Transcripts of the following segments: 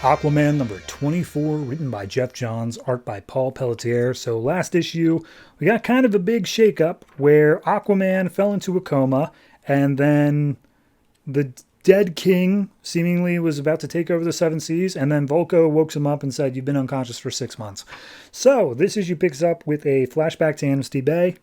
Aquaman number 24, written by Jeff Johns, art by Paul Pelletier. So last issue, we got kind of a big shakeup where Aquaman fell into a coma, and then the dead king seemingly was about to take over the seven seas, and then Volko woke him up and said, "You've been unconscious for 6 months." So this issue picks up with a flashback to Amnesty Bay.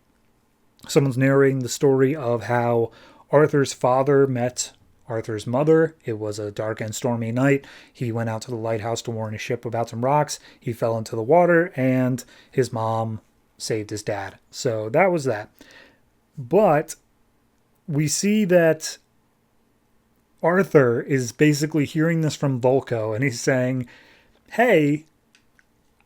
Someone's narrating the story of how Arthur's father met Arthur's mother. It was a dark and stormy night. He went out to the lighthouse to warn his ship about some rocks. He fell into the water, and his mom saved his dad. So that was that. But we see that Arthur is basically hearing this from Volko, and he's saying, "Hey,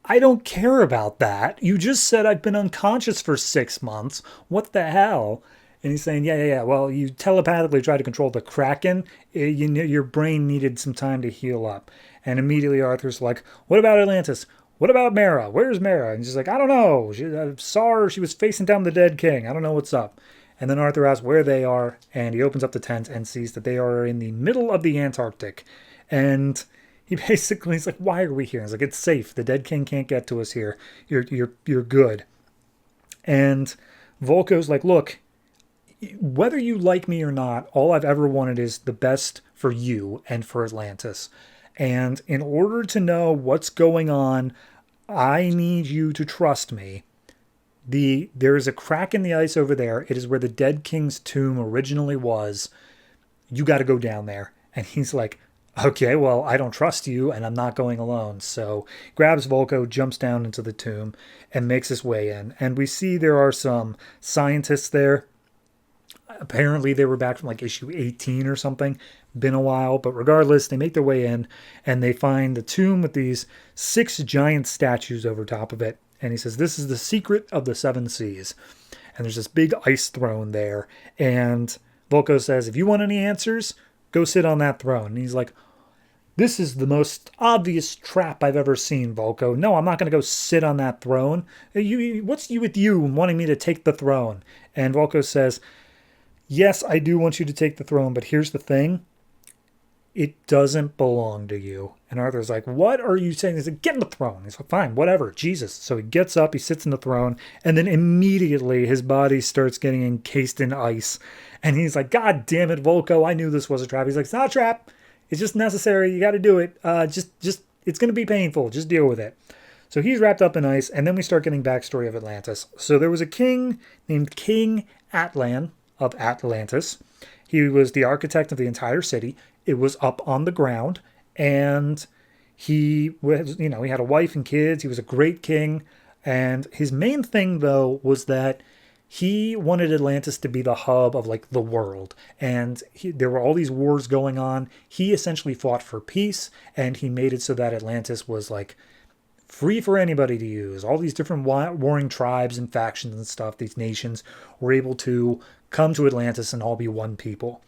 I don't care about that. You just said I've been unconscious for 6 months. What the hell?" And he's saying, yeah. Well, you telepathically tried to control the Kraken. Your brain needed some time to heal up. And immediately Arthur's like, "What about Atlantis? What about Mara? Where's Mara?" And she's like, "I don't know. I saw her. She was facing down the dead king. I don't know what's up." And then Arthur asks where they are, and he opens up the tent and sees that they are in the middle of the Antarctic. And he basically is like, "Why are we here?" He's like, "It's safe. The dead king can't get to us here. You're good." And Volko's like, "Look, whether you like me or not, all I've ever wanted is the best for you and for Atlantis. And in order to know what's going on, I need you to trust me. There is a crack in the ice over there. It is where the dead king's tomb originally was. You got to go down there." And he's like, "Okay, well, I don't trust you, and I'm not going alone." So grabs Volko, jumps down into the tomb, and makes his way in. And we see there are some scientists there. Apparently they were back from like issue 18 or something. Been a while, but regardless, they make their way in, and they find the tomb with these 6 giant statues over top of it. And he says, "This is the secret of the 7 seas." And there's this big ice throne there. And Volko says, "If you want any answers, go sit on that throne." And he's like, "This is the most obvious trap I've ever seen, Volko. No, I'm not going to go sit on that throne. What's with you wanting me to take the throne?" And Volko says, "Yes, I do want you to take the throne, but here's the thing. It doesn't belong to you." And Arthur's like, "What are you saying?" He's like, "Get in the throne." He's like, "Fine, whatever, Jesus." So he gets up, he sits in the throne, and then immediately his body starts getting encased in ice. And he's like, "God damn it, Volko, I knew this was a trap." He's like, "It's not a trap. It's just necessary. You got to do it. Just, it's going to be painful. Just deal with it." So he's wrapped up in ice, and then we start getting backstory of Atlantis. So there was a king named King Atlan of Atlantis. He was the architect of the entire city. It was up on the ground, and he was, he had a wife and kids. He was a great king, and his main thing though was that he wanted Atlantis to be the hub of like the world, and there were all these wars going on. He essentially fought for peace, and he made it so that Atlantis was like free for anybody to use. All these different warring tribes and factions and stuff, these nations were able to come to Atlantis and all be one people.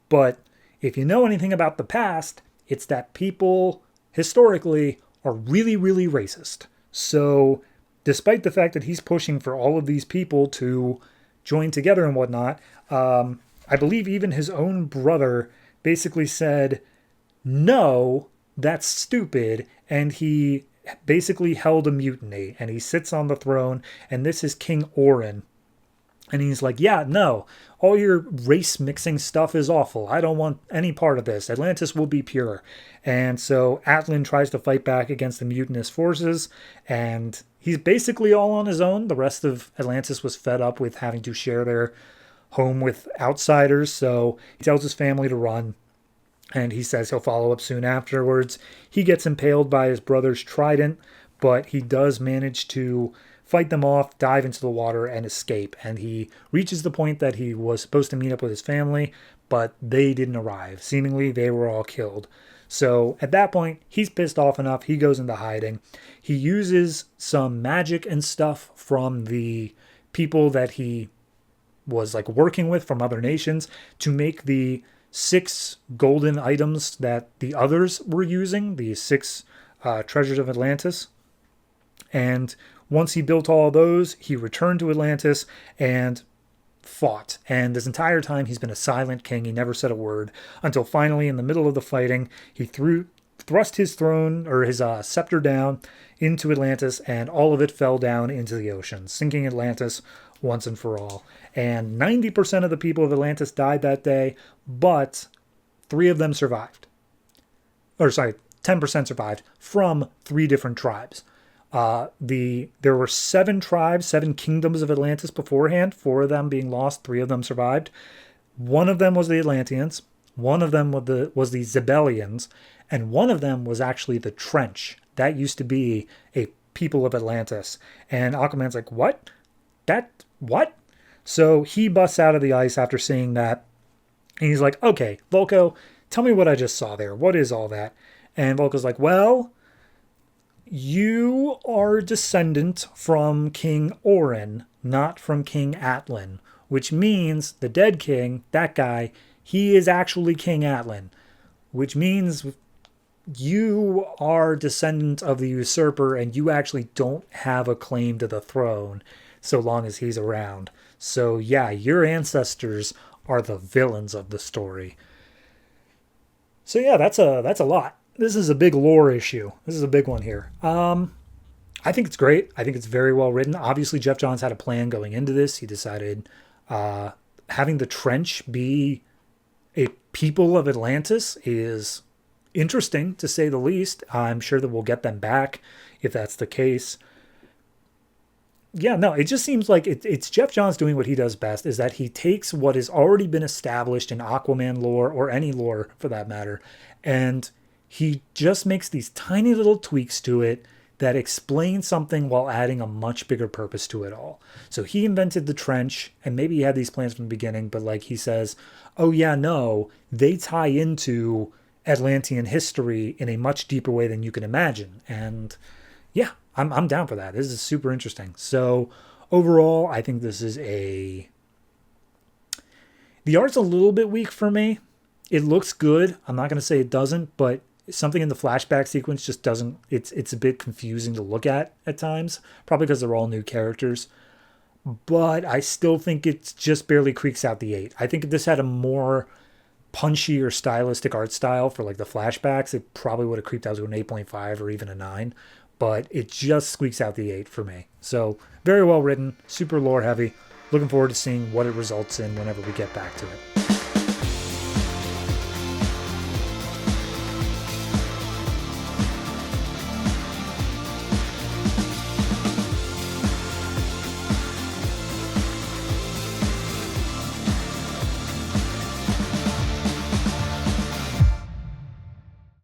But if you know anything about the past, it's that people historically are really, really racist. So despite the fact that he's pushing for all of these people to join together and whatnot, I believe even his own brother basically said, "No, that's stupid." And he basically held a mutiny, and he sits on the throne, and this is King Orin. And he's like, "Yeah, no, all your race mixing stuff is awful. I don't want any part of this. Atlantis will be pure." And so Atlan tries to fight back against the mutinous forces, and he's basically all on his own. The rest of Atlantis was fed up with having to share their home with outsiders, so he tells his family to run, and he says he'll follow up soon afterwards. He gets impaled by his brother's trident, but he does manage to fight them off, dive into the water, and escape. And he reaches the point that he was supposed to meet up with his family, but they didn't arrive. Seemingly, they were all killed. So at that point, he's pissed off enough. He goes into hiding. He uses some magic and stuff from the people that he was like working with from other nations to make the 6 golden items that the others were using, the 6 treasures of Atlantis. And once he built all those, he returned to Atlantis and fought. And this entire time, he's been a silent king. He never said a word until finally, in the middle of the fighting, he threw thrust his throne or his scepter down into Atlantis, and all of it fell down into the ocean, sinking Atlantis once and for all. And 90% of the people of Atlantis died that day, but 3 of them survived. Or sorry, 10% survived from 3 different tribes. There were 7 tribes, 7 kingdoms of Atlantis beforehand, 4 of them being lost, 3 of them survived. One of them was the Atlanteans, one of them was the Zebellians, and one of them was actually the Trench. That used to be a people of Atlantis. And Aquaman's like, what? What? So he busts out of the ice after seeing that. And he's like, okay, Vulko, tell me what I just saw there. What is all that? And Vulko's like, well, you are a descendant from King Orin, not from King Atlan, which means the dead king, that guy, he is actually King Atlan, which means you are descendant of the usurper and you actually don't have a claim to the throne so long as he's around. So yeah, your ancestors are the villains of the story. So yeah, that's a lot. This is a big lore issue. This is a big one here. I think it's great. I think it's very well written. Obviously, Jeff Johns had a plan going into this. He decided having the Trench be a people of Atlantis is interesting, to say the least. I'm sure that we'll get them back if that's the case. Yeah, no, it just seems like it's Jeff Johns doing what he does best, is that he takes what has already been established in Aquaman lore, or any lore for that matter, and he just makes these tiny little tweaks to it that explain something while adding a much bigger purpose to it all. So he invented the Trench, and maybe he had these plans from the beginning, but like he says, oh yeah, no, they tie into Atlantean history in a much deeper way than you can imagine. And yeah, I'm down for that. This is super interesting. So overall, I think this is the art's a little bit weak for me. It looks good. I'm not going to say it doesn't, but something in the flashback sequence just doesn't, it's a bit confusing to look at times, probably because they're all new characters. But I still think it just barely creaks out the 8. I think if this had a more punchy or stylistic art style for like the flashbacks, it probably would have creeped out to an 8.5 or even a 9. But it just squeaks out the 8 for me. So very well written, super lore heavy. Looking forward to seeing what it results in whenever we get back to it.